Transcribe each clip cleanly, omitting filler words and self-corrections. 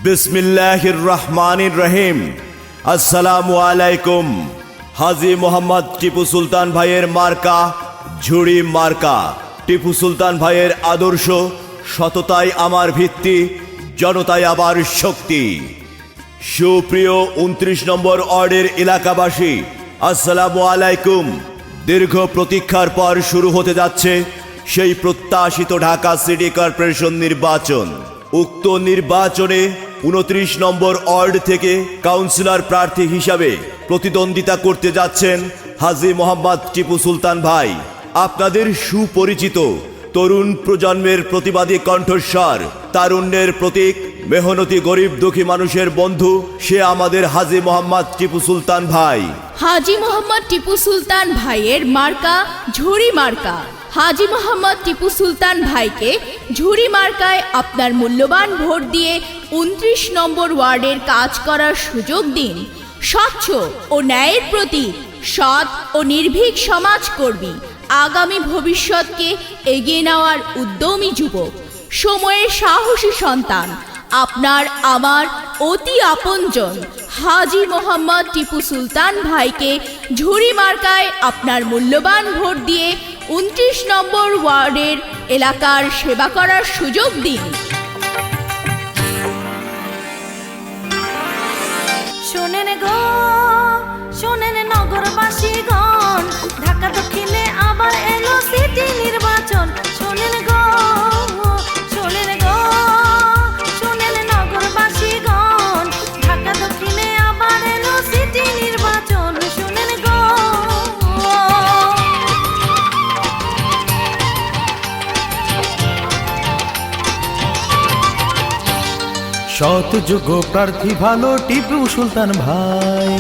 বিসমিল্লাহির রহমানির রহিম। আসসালামু আলাইকুম। হাজী মোহাম্মদ টিপু সুলতান ভাইয়ের মার্কা ঝুড়ি মার্কা। টিপু সুলতান ভাইয়ের আদর্শ, সততাই আমার ভিত্তি, জনতাই আবার শক্তি। সুপ্রিয় 29 নম্বর ওয়ার্ডের এলাকাবাসী, আসসালামু আলাইকুম। দীর্ঘ প্রতীক্ষার পর শুরু হতে যাচ্ছে সেই প্রত্যাশিত ঢাকা সিটি কর্পোরেশন নির্বাচন। উক্ত নির্বাচনে 29 নম্বর ওয়ার্ড থেকে কাউন্সিলর প্রার্থী হিসাবে প্রতিদ্বন্দ্বিতা করতে যাচ্ছেন হাজী মোহাম্মদ টিপু সুলতান ভাই। আপনাদের সুপরিচিত তরুণ প্রজন্মের প্রতিবাদী কণ্ঠস্বর, তারুণ্যের প্রতীক, মেহনতি গরিব দুঃখী মানুষের বন্ধু, সে আমাদের হাজী মোহাম্মদ টিপু সুলতান ভাই। হাজী মোহাম্মদ টিপু সুলতান ভাইয়ের মার্কা ঝুড়ি মার্কা। হাজী মোহাম্মদ টিপু সুলতান ভাইকে ঝুড়ি মার্কায় আপনার মূল্যবান ভোট দিয়ে 29 নম্বর ওয়ার্ডের কাজ করার সুযোগ দিন। স্বচ্ছ ও ন্যায়ের প্রতীক, সৎ ও নির্ভীক সমাজকর্মী, আগামী ভবিষ্যৎকে এগিয়ে নেওয়ার উদ্যমী যুবক, সময়ের সাহসী সন্তান, আপনার আমার অতি আপনজন হাজী মোহাম্মদ টিপু সুলতান ভাইকে ঝুড়ি মার্কায় আপনার মূল্যবান ভোট দিয়ে 29 নম্বর ওয়ার্ডের এলাকার সেবা করার সুযোগ দিন। শোনেন গো, শোনেন নগরবাসীগণ, ঢাকা দক্ষিণে আবার এলো সিটি নির্বাচন। শোনেন গো, শোনেন গো, শোনেন নগরবাসীগণ, ঢাকা দক্ষিণে আবার এলো সিটি নির্বাচন। শোনেন গো, সৎ যোগ্য প্রার্থী ভালো টিপু সুলতান ভাই।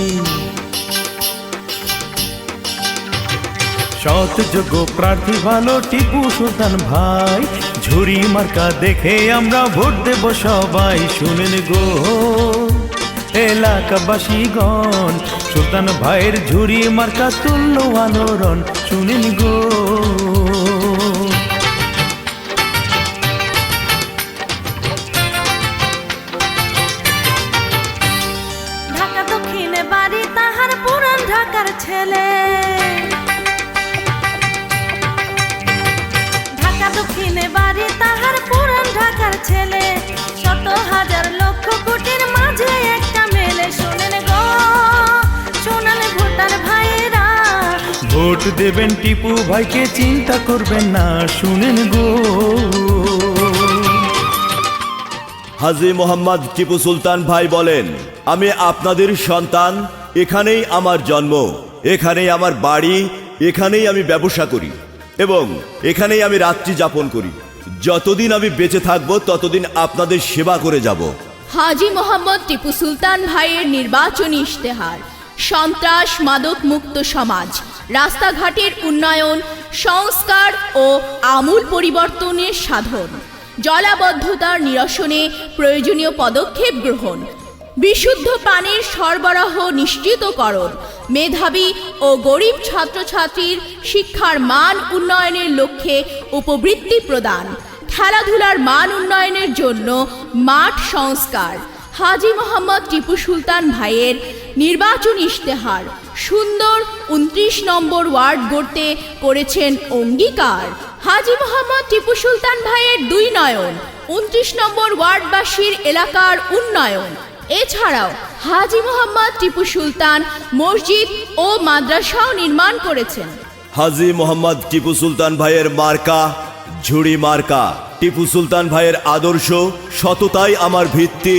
সৎ যোগ্য প্রার্থী ভালো টিপু সুলতান ভাই। ঝুড়ি মার্কা দেখে আমরা ভোট দেব সবাই। শুনেন গো এলাকাবাসীগণ, সুলতান ভাইয়ের ঝুড়ি মার্কা তুল্য আলোড়ন। শুনেন গো, ঢাকা দক্ষিণে বাড়ি তাহার পুরান ঢাকার ছেলে। ঢাকা দক্ষিণে বাড়ি তাহার পুরান ঢাকার ছেলে। শত হাজার লক্ষ কোটির মাঝে একটা মেলে। শোনেন গো, শোনান ভোটার ভাইয়েরা, ভোট দেবেন টিপু ভাইকে, চিন্তা করবেন না। শুনেন গো, হাজী মোহাম্মদ টিপু সুলতান ভাই বলেন, আমি আপনাদের সন্তান, এখানেই আমার জন্ম, এখানেই আমার বাড়ি, এখানেই আমি ব্যবসা করি এবং এখানেই আমি রাত্রি যাপন করি। যতদিন আমি বেঁচে থাকবো ততদিন আপনাদের সেবা করে যাব। হাজী মোহাম্মদ টিপু সুলতান ভাইয়ের নির্বাচনী ইশতেহার: সন্ত্রাস মাদক মুক্ত সমাজ, রাস্তাঘাটের উন্নয়ন, সংস্কার ও আমূল পরিবর্তনের সাধন, জলাবদ্ধতার নিরসনে প্রয়োজনীয় পদক্ষেপ গ্রহণ, বিশুদ্ধ পানির সরবরাহ নিশ্চিতকরণ, মেধাবী ও গরিব ছাত্রছাত্রীর শিক্ষার মান উন্নয়নের লক্ষ্যে উপবৃত্তি প্রদান, খেলাধুলার মান উন্নয়নের জন্য মাঠ সংস্কার। হাজী মোহাম্মদ টিপু সুলতান ভাইয়ের নির্বাচনী ইশতেহার: সুন্দর 29 নম্বর ওয়ার্ড গড়তে করেছেন অঙ্গীকার। হাজী মোহাম্মদ টিপু সুলতান ভাইয়ের 2 নয়ন 29 নম্বর ওয়ার্ডবাসীর এলাকার উন্নয়ন। এছাড়াও হাজী মোহাম্মদ টিপু সুলতান মসজিদ ও মাদ্রাসাও নির্মাণ করেছেন। হাজী মোহাম্মদ টিপু সুলতান ভাইয়ের মার্কা ঝুড়ি মার্কা। টিপু সুলতান ভাইয়ের আদর্শ, সততাই আমার ভিত্তি,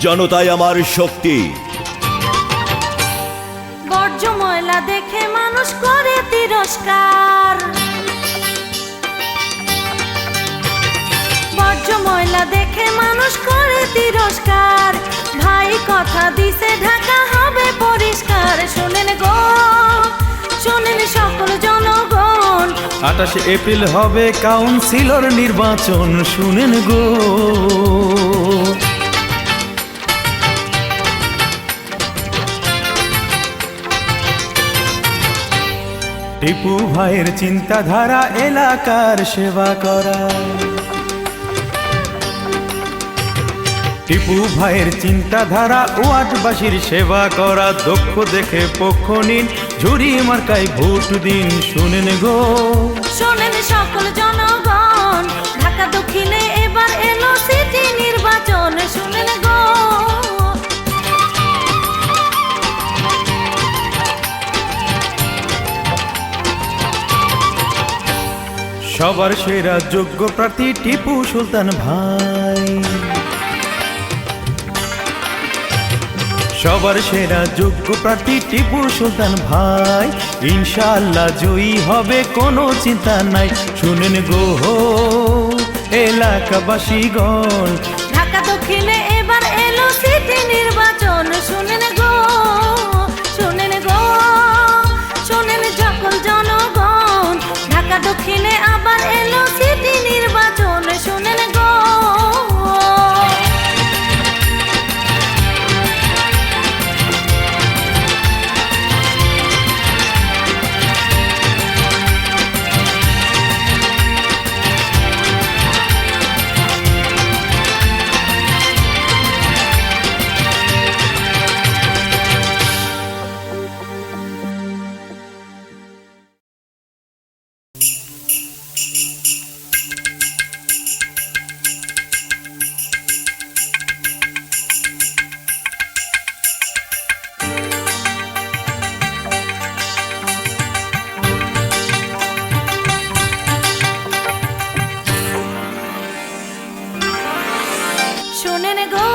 জনতাই আমার শক্তি। বর্জ্য ময়লা দেখে মানুষ করে তিরস্কার। বর্জ্য ময়লা দেখে মানুষ করে তিরস্কার। ভাই কথা দিছে ঢাকা হবে পরিষ্কার। শোনেন গো, শোনেন সকল জনগণ, 28 এপ্রিল হবে কাউন্সিলর নির্বাচন। শুনেন গো, টিপু ভাইয়ের চিন্তাধারা এলাকার সেবা করা। টিপু ভাইয়ের চিন্তাধারা ওয়ার্ডবাসীর সেবা করা, দক্ষ দেখে পক্ষ নিন, ঝুরি মার্কায় ভোট দিন। শুনেন গো, শোনেন সকল জনগণ, ঢাকা দক্ষিণে এবার এলো সিটি নির্বাচন। শুনেন গো, সবার সেরা যোগ্য প্রার্থী টিপু সুলতান ভাই। সবার সেরা যোগ্য প্রার্থী টিপু সুলতান ভাই, ইনশাআল্লাহ জয়ী হবে কোনো চিন্তা নাই। শুনেন গো এলাকাবাসীগণ, ঢাকা দক্ষিণে এবার এলো সিটি নির্বাচন। শুনেন গো, শোনেন গো, শোনেন সকল জনগণ, ঢাকা দক্ষিণে আবার এলো সিটি নির্বাচন। শুনেন গো, শোনেন গো,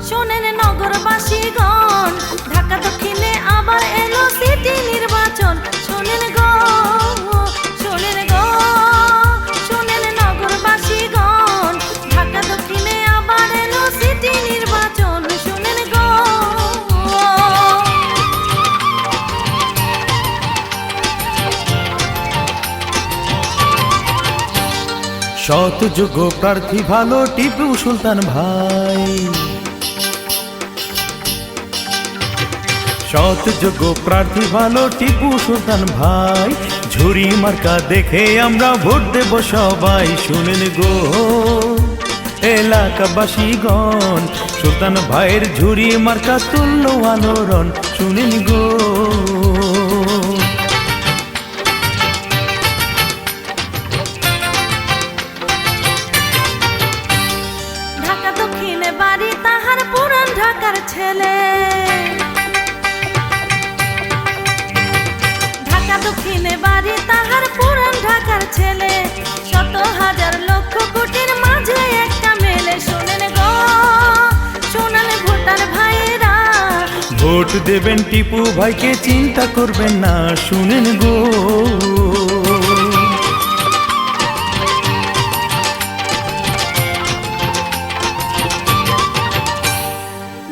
শোনেন নগরবাসীগণ, ঢাকা দক্ষিণে আবার এলো সিটি নির্বাচন। শোনেন গো, শোনেন গো, শোনেন নগরবাসীগণ, ঢাকা দক্ষিণে আবার এলো সিটি নির্বাচন। শোনেন গো, সৎ যোগ্য প্রার্থী ভালো টিপু সুলতান ভাই। সৎ যোগ্য প্রার্থী ভালো টিপু সুলতান ভাই, ঝুরি মার্কা দেখে আমরা ভোট দেব সবাই। শুনেন গো এলাকাবাসীগণ, সুলতান ভাইয়ের ঝুরি মার্কা তুল্য আলোড়ন। শুনেন গো, ঢাকা দক্ষিণে বাড়ি তাহার পুরান ঢাকার ছেলে। ঢাকা দক্ষিণে বাড়ি তাহার পুরান ঢাকার ছেলে, শত হাজার লক্ষ কোটির মাঝে একটা মেলে। শোনেন গো, শোনেন ভোটার ভাইয়েরা, ভোট দেবেন টিপু ভাইকে, চিন্তা করবেন না। শুনেন গো,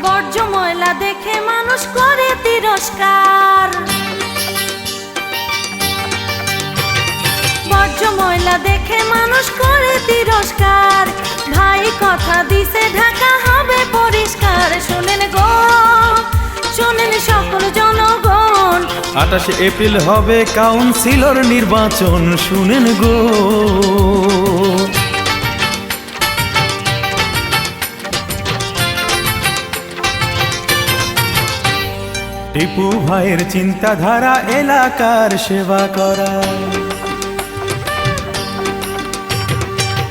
বর্জ্য ময়লা দেখে মানুষ করে তিরস্কার। বর্জ্য ময়লা দেখে মানুষ করে তিরস্কার, ভাই কথা দিছে ঢাকা হবে পরিষ্কার। শোনেন গো, শোনেন সকল জনগণ, 28 এপ্রিল হবে কাউন্সিলর নির্বাচন। শুনেন গো, টিপু ভাইয়ের চিন্তাধারা এলাকার সেবা করা।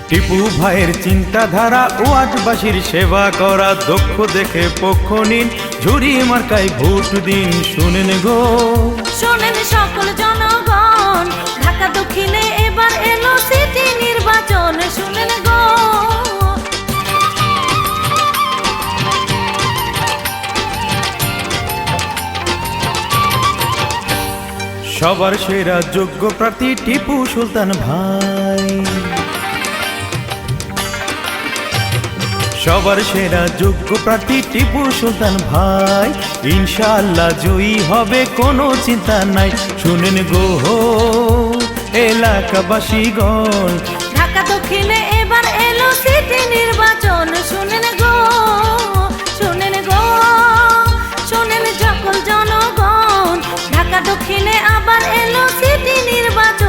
টিপু ভাইয়ের চিন্তাধারা ওয়ার্ডবাসীর সেবা করা, দক্ষ দেখে পক্ষ নিন, ঝুরি মার্কায় ভোট দিন। শুনেন গো, শোনেন সকল জনগণ, ঢাকা দক্ষিণে এবার এলো সিটি নির্বাচন। শুনেন গো, সবার সেরা যোগ্য প্রার্থী টিপু সুলতান ভাই। সবার সেরা যোগ্য প্রার্থী টিপু সুলতান ভাই, ইনশাআল্লাহ জয়ী হবে কোনো চিন্তা নাই। শুনেন গো এলাকাবাসীগণ, ঢাকা দক্ষিণে এবার এলো সিটি নির্বাচন। শুনেন গো, শোনেন গো, শোনেন সকল জনগণ, ঢাকা দক্ষিণে আবার এলো সিটি নির্বাচন।